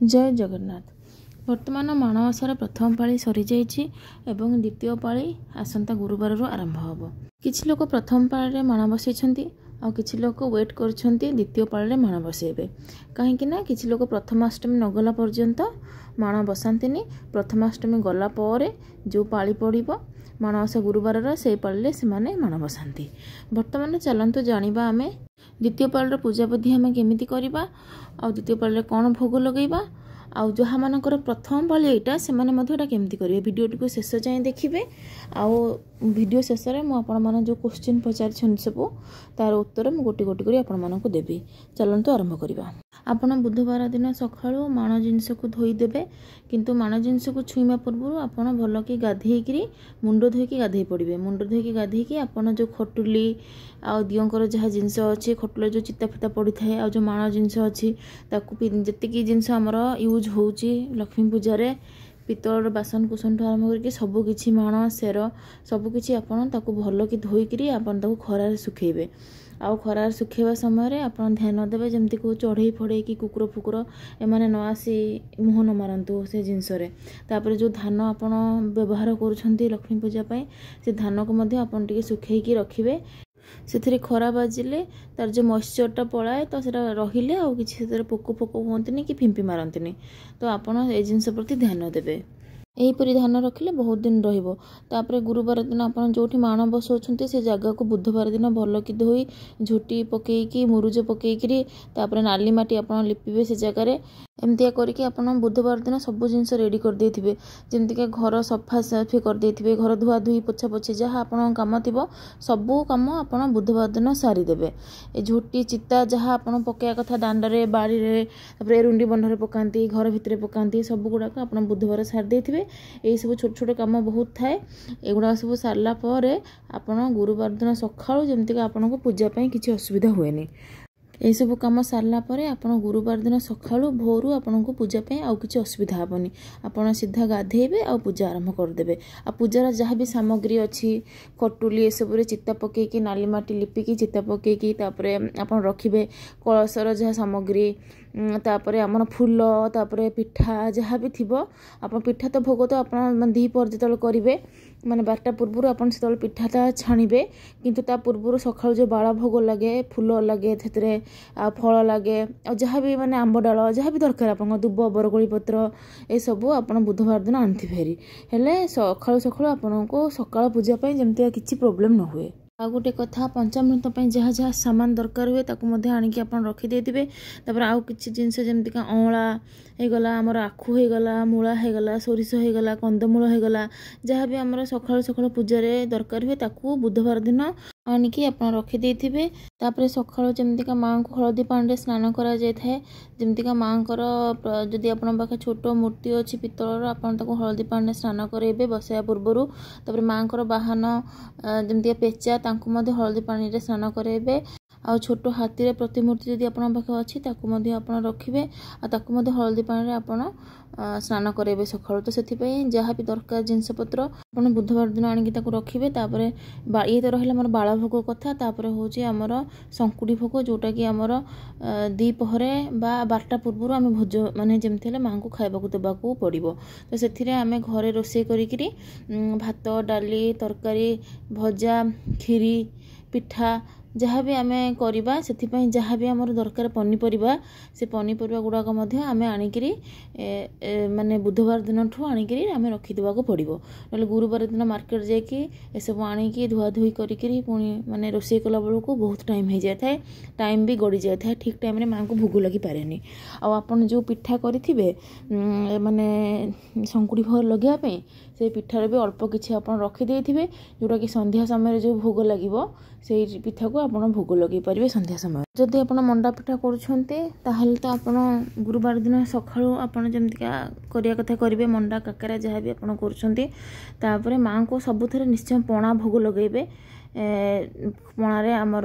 जय जगन्नाथ। वर्तमान माणवसार प्रथम पाली सरी जाइछि एवं द्वितीय पाली आसंता गुरुवार आरंभ होब। किछि लोक प्रथम पाली माण बसैछन्ति आ किछि लोक वेट करछन्ति द्वितीय पाली माण बसैबे। काहेकि ना किछि लोक प्रथमाष्टमी नगला पर्यंत माण बसान्तिनी। प्रथमाष्टमी गला परे जो पाली पड़िबो माणवसा गुरुवार से पाली से माने माण बसान्ति। वर्तमान चलंतु जानिबा आमे द्वितीय पाली पूजा विधि आम केमिति करबा आ द्वितीय पाली कौन भोग लगेबा आउ जहा मानकर प्रथम पाली एटा से माने मधु एटा केमिति करिवे। वीडियो टिको शेष जाए देखिबे। आउ वीडियो शेष रे मु आपण माने जो क्वेश्चन पचार छन सब तार उत्तर मु गोटी गोटी करी आपण मानकु देबी। चलंतु आरंभ करिबा। आपण बुधवार दिन सकाळू माण जिनस को धोई देबे, किंतु माण जिनस को छुईमा पूर्व आपण भल कि गाधेइकरी मुंड धोइकी गाधेइ पड़िबे। मुंड धोइकी गाधेइकी आपण जो खटुली आ दियंकर जहा जिनस अछि खटुले जो चित्ता फिता पड़ी थाए आ जो माण जिनस अछि ताकू जतिकी जिनस हमर यूज होउची लक्ष्मी पूजा रे पितल बासन कुसन ठू आरंभ करके सबकिछि माण सेर सबकिछि आपण ताकू भल कि धोइकरी आपण ताकू खरारे सुखेइबे। आउ खरार सुखेवा समय आपन ध्यान देवे जमती को चढ़ई फड़े कि कुकुर फुकुर एमाने न आसी मुह न मारंतु से जिनस रे। तापर जो धान आपन व्यवहार करूछंती लक्ष्मी पूजा पई से धान को मध्ये आपन टिके सुखेई की रखिबे। से खरा बाजिले तार जो मॉइस्चरटा पलाए तो सेटा रहिले आ किछि से पोको पोको होंतनी कि फिंपी मारंतनी। तो आपन ए जिनस प्रति ध्यान देवे। एहीपरि ध्यान रखिले बहुत दिन रहिबो। तापरे गुरुवार दिन आपन जोठी माण बसौछंती से जगह को बुधवार दिन भल कि धोई झोटी पकेइकी मुरुज पकेइकरी तापरे नाली माटी आपन लिपिबे से जगह रे। एमतिया करके आपन बुधवार दिन सब जिनस रेडी कर देथिबे। जेमति के घर सफा सफी कर देथिबे, घर धुआ धुई पोछा पोछी जहा आपन काम थिबो सब काम आपन बुधवार दिन सारी देबे। ए झोटी चित्ता जहा आपन पकेया कथा दांड रे बाड़ी रे तापरे रुंडी बंध रे पकांती घर भितरे पकांती सब गुडा को आपन बुधवार सारी देथिबे। ए सब छोट छोट काम बहुत थाए। एगुडा सब सारला परे आपन गुरुवार दिन सखाळू जेमति के आपन को पूजा पई किछि असुविधा होएनी। ए सब काम सारला परे आपण गुरुवार दिन सखाळू भोरु आपण को पूजा पे आउ किछि असुविधा हबनी। आपण सीधा गाधेबे आ पूजा आरंभ कर देबे। आ पूजार जहा भी सामग्री अछि कटुली ए सब रे चित्ता पके कि नाली माटी लिपि कि चित्ता पके कि तापरे आपण रखिबे। कळसर जहा सामग्री तापरे हमन फूल तापरे पिठा जहा भी थिबो आपण पिठा तो भोग तो आपण दी पर जतल करिवे माने 12टा पूर्व आपण सेतल पिठाटा छाणिबे। किंतु ता पूर्व सखाळू जो बाळा भोग लागे फूल लागे थेतरे आ फल लागे आ जहा भी माने आंब डाळ जहा भी दरकार आपण दुब बरगोली पत्र ए सब आपण बुधवार दिन आनथि फेरी हेले सखाळू सखाळू आपण को सकाळ पूजा पई जेमति किछि प्रॉब्लम न हुए। आ गोटे कथा पंचामृत पई जहा जहा सामान दरकार हुए ताकू मध्ये आनिकी आपण रखि देथिबे। तापर आउ किछि जिंस जेमति का अळा हे गला हमर आखु हे गला मूला हे गला सोरिस हे गला कंदमूल हे गला जहा भी हमर सखाळ सखाळ पूजा रे दरकार हुए ताकू बुधवार दिन आनिकी आपण रखि देथिबे। तापर सखाळ जेमति का मां को हळदी पानी स्नान करा जाय थाए। जेमति का मां कर जदि आपण पाखे छोट मूर्ति अछि पितलर आपण ताको हळदी पानी स्नान करेबे बसया पूर्वरु। तापर मां कर बाहन जेमति पेचा तांको मध्ये हळदी पानी रे स्नान करेबे। आ छोट हाथी रे प्रतिमूर्ति जदि आपण पाखे अछि ताको मध्ये आपण रखिबे आ ताको मध्ये हळदी पानी रे आपण स्नान करेबे सखाळू। तो सेथि पई जहा भी दरकार जिंस पत्र आपण बुधवार दिन आनिकी ताको रखिबे। तापर ये तो रहिला हमर बाळा भोग कथा। तापर होची हमर संकुडी भोग जोटा कि हमर दी पहरे बा 12टा पूर्व आमे भोज माने जेमथि ले मां को खाइबा को देबा को पड़िबो। तो सेथि रे आमे घरे रोसे करिकरी भात डाली तरकारी भजा खीरी पिठा जहा भी आमे करिबा सेथि पई जहा भी हमर दरकार पनीपरिबा से पनीपरिबा गुडा को मध्ये आमे आनिकरी माने बुधवार दिन ठू आनिकरी आमे रखि देबा को पड़िबो। नले गुरुवार दिन मार्केट जाय कि ए सब आनिकी धुआ धुई करिकरी पुनी माने रोसे कला बेलू को बहुत टाइम हे जाय थाए। टाइम भी गडी जाय थाए। ठीक टाइम रे मां को भोग लगी पारेनी। आ आपण जो पिठा करिथिबे माने संकुडी भर लगिया पे से पिठार भी अल्प किछि आपण रखि देथिबे जोटा कि संध्या समय जो भोग लागिबो सेही पिठा को आपण भोग लगे पारिबे संध्या समय। जदि आपण मंडा पिठा करूछन्ते ताहले तो आपण गुरुवार दिन सखाळू आपण जेमतिका करिया कथा करिवे मंडा काकरा जहा भी आपण करूछन्ते। तापरे मां को सबुथरे निश्चय पणा भोग लगेबे। पणा रे हमर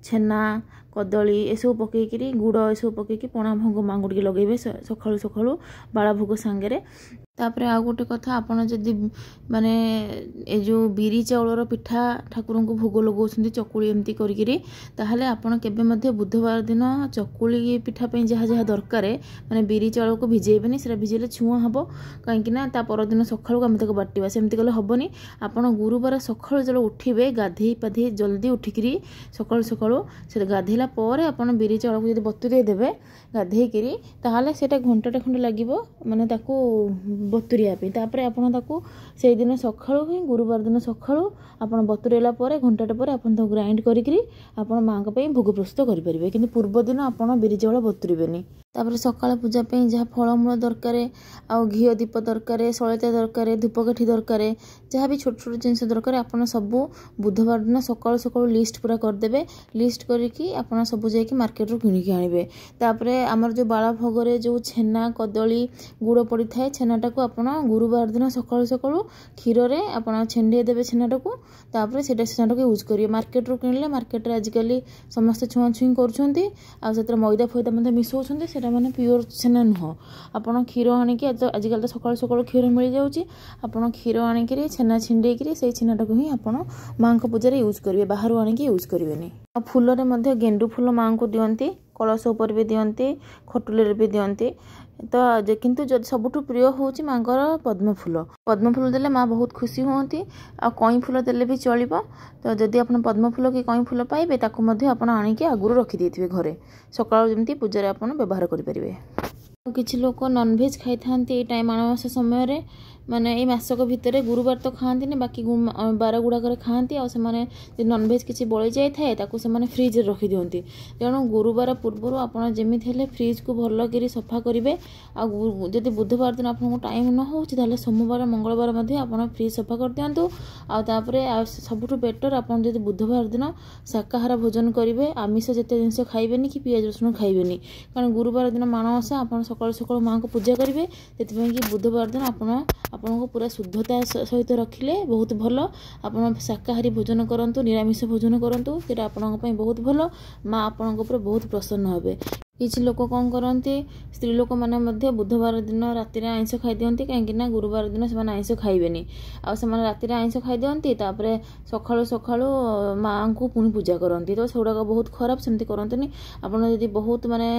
छेना कदली एसबू पकईकि गुड़ एसबू पकईकि पणा भोग मांगू टिके लगेबे सकाळु सकाळु बाला भोग सांगे। तापर आउ गोटे कथा आपण जदि माने ए जो बिरी चाउलर पिठा ठाकुर को भोग लगाउछन्ती चकुली एमती करिकिरी ताहले आपण केबे मध्ये बुधवार दिन चकुली पिठा पे जहाँ जहाँ दरकार माने बिरी चाउल को भिजेबेनी सेटा भिजेले छुआ हबो कहीं ना ता पर दिन सकाळु आम ताको बाटिबा सेमती कले हबनी। आपण गुरुवार सकाळु जल उठिबे गाधेई पाधेई जल्दी उठिकिरी सकाळु सकाळु से गाधेला परे आपण बिरी चाउल को जदि बतुरे देबे गाधेइकिरी ताहले सेटा घंटाटे खंडे लागिबो माने ताको बतुरिया पे तापर आपण ताको से दिन सकाळु ही गुरुवार दिन सकाळु आपण बतुरेला परे घंटाटे परे आपण तो ग्राइंड करिकरी आपण मां पे भोग प्रस्तुत करि परिबे किंतु पूर्व दिन आपण बिरी चाउल बतुरिबेनी। तापर सकाळ पूजा पे जहाँ फलमूल दरकार आ घी दीप दरकार सलिता दरकार धूपकाठी दरकार जहाँ भी छोट छोट जिनस दरकार आपण सब बुधवार दिन सकाळु सकाळु लिस्ट पूरा करदेबे। लिस्ट करिकी आपण सब जाइकी मार्केट रू किनिकी आनिबे। तापरे हमर जो बाला भोगरे जो छेना कदली गुड़ पड़ी थाए छेनाटा को आपण गुरुवार दिन सकाळु सकाळु क्षीर रे आपण छेंडे देबे छेनाटा को तापरे सेटा छेनाटा को यूज करिवे। मार्केट रू किनले मार्केट रे आजिकली समस्त छुआ छुई करछन्ती आ सेतर मैदा फैदा मध्ये मिसौछन्ती सेटा माने प्योर छेना नुह। आपण क्षीर आनिकी आजिकल तो सकाळु सकाळु क्षीर मिल जाउची आपण क्षीर आनिकी छेना छिंडेकी से छेनाटा को ही आपण मां को पूजा रे यूज करिवे बाहर आनिकी यूज करिवेनी। आ फूल रे मध्ये गेंडू फूल मां को दियंती कलश ऊपर भी दियंती खटुले भी दियंती तो किंतु जब सबुठु प्रिय होची मांगर पद्म फूल देले माँ बहुत खुशी होती आ कई फूल देले भी चलिबो। तो जदि आपण पद्म फूल कि कई फूल पाइबे ताकू मध्ये आपण आनिके आगुरु रखि देथिबे घरे सकाळ जेमती पूजा रे आपण व्यवहार करि परिबे। किछि लोक नॉनवेज खाई थांती ए टाइम माणवसा समय रे माने ए मासक भितर गुरुवार तो खाती नहीं बाकी बार गुड़ाक खाती आ नॉनवेज किसी बड़ी जाए थाए ताकू से फ्रिज रखी दिखती तेणु गुरुवार पूर्व आपड़ जमी फ्रिज को भल कर सफा करेंगे। आदि बुधवार दिन आपको टाइम न हो सोमवार मंगलवार आप फ्रिज सफा कर दिंतु। आपर सबुठ बेटर आप बुधवार दिन शाकाहार भोजन करेंगे आमिष जिते जिनस खाइबेनि कि पियाज रसुण खाइबेनि कारण गुरुवार दिन माणवसा आप सकाळु सकाळु माँ को पूजा करेंगे से बुधवार दिन आपन को पूरा शुद्धता सहित रखिले बहुत भल। आप शाकाहारी भोजन करंतु निरामिष भोजन करंतु सेटा आपन को बहुत भल माँ आपन को बहुत प्रसन्न होबे। किछि लोक कौन करती स्त्री लोक मैंने बुधवार दिन राति आइंष खाई दिखती कहीं गुरुवार दिन से आइंष खाइबेनि आउ राति आइंष खाई दिखती सकाळु सकाळु माँ को पुणी पूजा करती तो सेगुड़ाक बहुत खराब सेमती करंतुनी। आपन यदि बहुत माने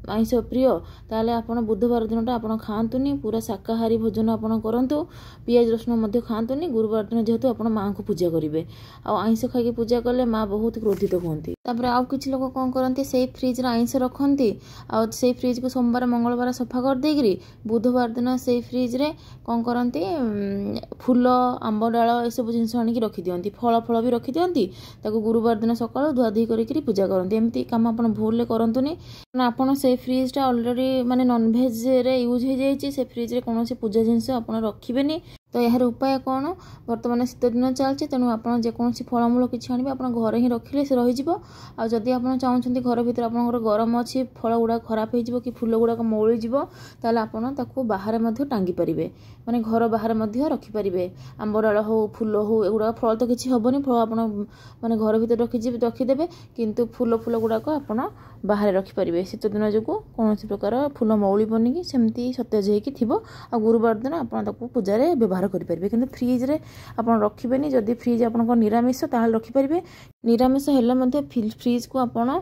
आइंष प्रिय ताले आपन बुधवार दिनटा आपन खातुनी पूरा शाकाहारी भोजन आपन करंतु पियाज रसुण मध्य खातुनी गुरुवार दिन जेहेतु आपन माँ को पूजा करेंगे आइंष खाई पूजा कले माँ बहुत क्रोधित होती। तापर आउ किछि लोक कौन करती से फ्रिज आइंष रखती और से फ्रिज को सोमवार मंगलवार सफा कर देगिरी बुधवार दिन से फ्रिज रे कौन करती फूल आंब डाल ए सब जिन आनिकी रखी दियंती फल फल भी रखी दियंती ताको गुरुवार दिन सकाळु धुआधुई करिकरी पूजा करती। एमती काम आपन भूल करंतुनी आपन से फ्रिजटा ऑलरेडी माने नॉनवेज रे यूज हो जाइए से फ्रिज रे कौन पूजा जिनस आपन रखिबेनी। तो यार उपाय कौन बर्तमान शीत दिन चलती तेणु आपड़ जेकोसी फलमूल किसी आने आप घर ही रखिले से रही आदि आप चाहते घर भर आप गरम अच्छी फल गुड़ा खराब हो कि फूल गुड़ाक मौलीज आपको बाहर टांगी पारे माने घर बाहर रखिपारे आंब डाल हो फूल हो एगुड़ा फल तो किसी हेनी फल आप माने घर भर रखिदेवे किंतु फूल गुड़ाक आप बाहर रखिपारे शीत दिन जो कौन प्रकार फूल मौलीबनी कि सेमती सतेज हो आ गुरुवार दिन आप पूजा व्यवहार करेंगे कि फ्रिज रे आपन रखिबेनि जदि फ्रिज आपन निरामिष ताल रखिपारे निरामिष हेल्ले फ्रिज को आपन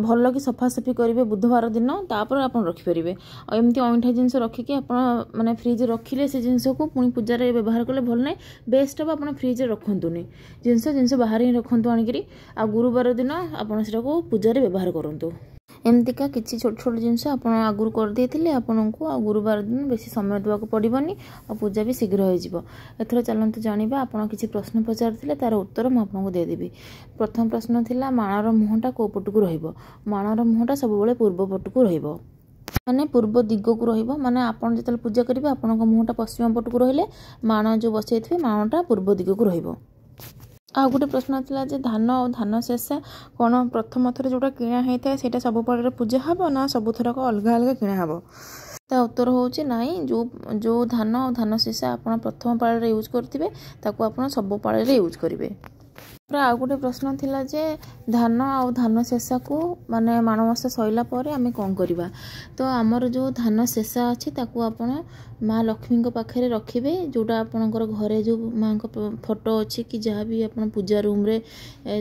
भल कि सफासफी करेंगे बुधवार दिन तापर आपन रखिपारे एमती अइठा जिनस रखिकी आपन माने फ्रिज रखिले से जिनस को पुणी पूजा रे व्यवहार कले भल ना बेस्ट हम आपन फ्रिज रे रखंतुनी जिनस बाहर ही रखंतु आनिकरी आ गुरुवार दिन आपन सेटा को पूजा रे व्यवहार करंतु। एमतीका किसी छोट छोट जिनस आप आगुरी करदे आपन को आ गुरुवार दिन बेसी समय देवाक पड़बनी आ पूजा भी शीघ्र हो। एथर चलते जाना आप किसी प्रश्न पचार तार उत्तर मुझे देदेवी। प्रथम प्रश्न थिला माणर मुहटा कौ पटकू रहिबो माणर मुहटा सब बेले पूर्व पटकू रहिबो माने पूर्व दिग को रहिबो माने आपन जतल पूजा करिवे आपन मुहटा पश्चिम पटकू रहिले माण जो बसैथिबे माणटा पूर्व दिग को रहिबो। आ गोटे प्रश्न था धान और धान शेषा कौन प्रथम थर जोटा किणा होता है ସେଇଟା सब पाड़ पूजा हम ना सब थरक अलग अलग किणा हम ता उत्तर होची नाई जो धान और धान शेषा आप प्रथम पाड़ यूज करेंगे ताकू आप सब पाड़ यूज करेंगे। आ गोटे प्रश्न थिला जे धान आउ धान शेषा को माने माणवसा सैला पर आमे कौन करवा। तो आमर जो धान शेषा अच्छी ताकू आपण माँ लक्ष्मी पाखे रखिए जोटा आपणकर घरे जो माँ को फोटो अच्छी कि जहाँ भी आप पूजा रूम रे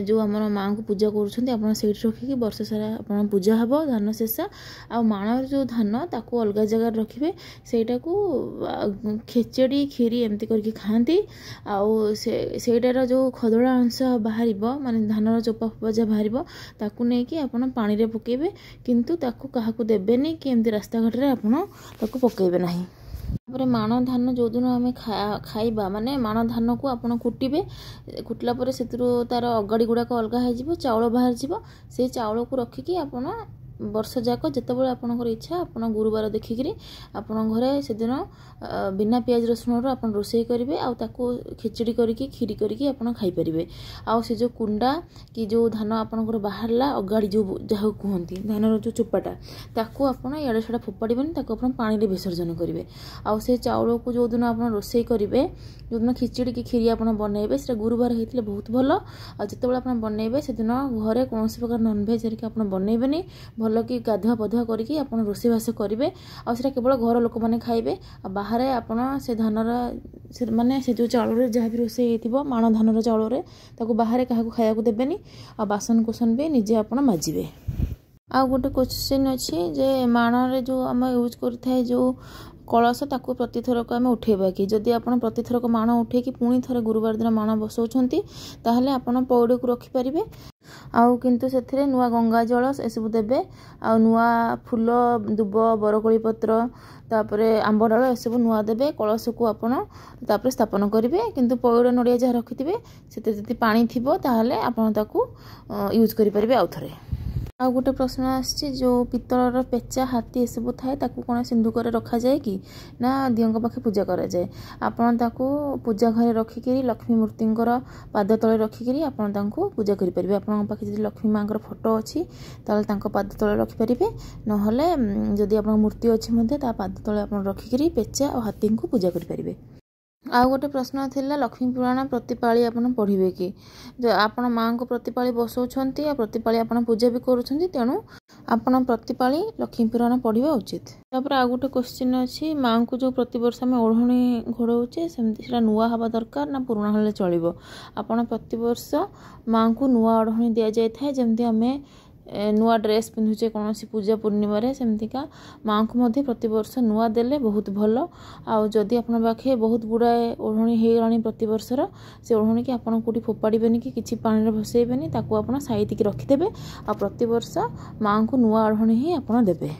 जो आम माँ को पूजा कर रखिकी वर्ष सारा आप पूजा हम धान शेषा आ माण जो धान ताकू अलग जगह रखिए सेटा को खेचेड़ी खीरी एमती करके खाती आउ सेटार जो खदड़ा अंश बाहर माने धान चोपा फोपा जहाँ बाहर ताकू नहीं आप पानी रे पकेबे किंतु ताकू काहाकू देबेनी कि एमती रास्ता घाट रे आपण ताकू पकेबे नहीं। तापर माण धान जो दिन आम खाइबा माने माण धान को आपण कुटिबे कुटला पर से तार अगाड़ी गुड़ाक अलग हो चाउल बाहर जीव से चाउल को रखिकी आपण वर्ष जाक जितेबाला आपनकर इच्छा आप गुरुवार देखिकी आपण घरे से दिन बिना पियाज रसुण आप रोषे करेंगे आउ खिचड़ी करके खीरी करके आप खाईपारे आउ से जो कुंडा कि जो धान आपनकर बाहरला अगाड़ी जो जहाँ कहती धान जो चोपाटा ताकू आप इे छड़ा फोपाड़बेनि पानी रे विसर्जन करेंगे आउ से चाउल को जो दिन आप रोषे करेंगे जो दिन खिचड़ी कि खीरी आप बनइबे से गुरुवार होते बहुत भल आ जितेबाला आप बनइबे से दिन घरे कौन प्रकार नॉनभेज हेरिका आप बनइबेनि भल कि गाधुआ पधुआ करके आप रोषेबास करेंगे आ केवल घर लोक मैंने खाइबे आ बाहर आपन से धानर माने से जो चाउल जहाँ भी रोषे हो माण धानर चाउल ताकू बाहर क्या खाया देबेनि आ बासन कुसन भी निजे आप माजिबे। आ गोटे क्वेश्चन अच्छी जे माण रे जो आम यूज कर जो कलश ताकू प्रतिथरक आम उठेबा कि जदि आप प्रतिथरक माण उठे कि पुणी थे गुरुवार दिन माण बसौछंती ताहले आपण पौड़ को रखिपारे आउ किंतु से नुआ गंगा जल एसबू देबे आ नुआ फूल दुब बरकोली पत्र तापरे आंब डाल एसबू नुआ देबे कलश को आपण तापरे स्थापन करेंगे किंतु पौड़ नड़िया जहाँ रखिथे से पानी थी ताहले आपण ताकू यूज करेंगे आउ थे। आ गोटे प्रश्न आसी जो पितलर पेचा हाथी एसबू थाए ताकू कौन सिंधुक रखा जाए कि ना दियों पाखे पूजा करा जाए आपण ताकू पूजा घरे रखिकी लक्ष्मी मूर्तिंकर पाद तले रखिकी आपण ताकू पूजा करेंगे आपण पाखे जब लक्ष्मी माँ फोटो अच्छी ताल पाद तले रखिपारे नहले जदि आप मूर्ति अच्छी पाद तले आप रखिकी पेचा और हाथी को पूजा करेंगे। आउ गोटे प्रश्न थिला लक्ष्मी पुराण प्रतिपाली आपन पढ़िबे कि जो आपण माँ को प्रतिपाली बसौछंती आ प्रतिपाली आपन पूजा भी करूछंती तेणु आपन प्रतिपाली लक्ष्मी पुराण पढ़िबा उचित। तापर आउ गोटे क्वेश्चन अछि माँ को जो प्रति वर्ष आम ओढ़णी घोड़ौचे सेमती नुआ हवा दरकार ना पुराणा हेले चलिबो। आपन प्रति वर्ष माँ को नुआ ओढ़णी दिया जाय थाए जेमती आमे नुआ ड्रेस पिंधुचे कौन पूजा पूर्णिमा सेमतिका माँ को मध्य प्रति वर्ष नुआ देले बहुत भल आउ जदि आपन पाखे बहुत गुड़ाए ओढ़णी होगलानी प्रति वर्षर से ओढ़णी की आपन कोठी फोपाड़बेनि कि किछि पानी रे भसैबेनि ताकू आपन साइतिकी रखिदेबे आ प्रति वर्ष माँ को नुआ ओढ़णी ही आपन देबे।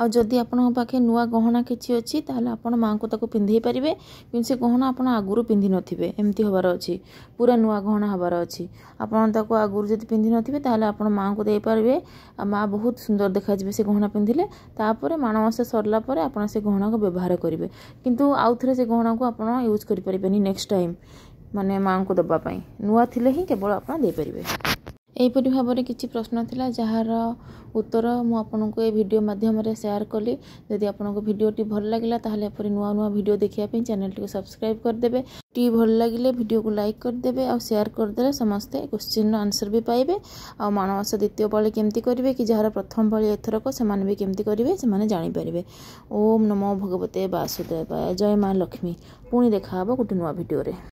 आ जदि आपन पाखे नुआ गहना किछि अछि ताहले आपन माँ को ताको पिंधै पारिबे किंतु से गहना आपन आगुरु पिंधि नथिबे एमती हबार अछि पूरा नुआ गहना हबार अछि आपन ताको आगुरु जदि पिंधि नथिबे ताहले आपन माँ को दे पारिबे आ माँ बहुत सुंदर देखा जिवे से गहना पिंधिले तापर माणमास सरला परे आपन से गहना को व्यवहार करिवे किंतु आउ थरे से गहना को आपन यूज करि परिबेनि नेक्स्ट टाइम माने माँ को दबा पई नुआ थिले ही केवल आपन दे परिबे। एहीपरि भाव में किसी प्रश्न थिला जार उत्तर मु आपनको ए वीडियो माध्यम रे शेयर कली जदि आपनको वीडियोटी भल लागिला ताहले एपरि नुआ नुआ वीडियो देखिया पे चैनल टी सब्सक्राइब कर देबे टी भल लागिले वीडियो को लाइक कर देबे और शेयर कर देले समस्त क्वेश्चन आंसर भी पाइबे आ माणमास द्वितीय पाली केमती करिवे कि जार प्रथम पाली एथरक से माने भी केमती करिवे से माने जानि परिबे। ओम नमो भगवते वासुदेवाय जय मां लक्ष्मी पुणी देखा हबो गोटे नुआ वीडियो रे।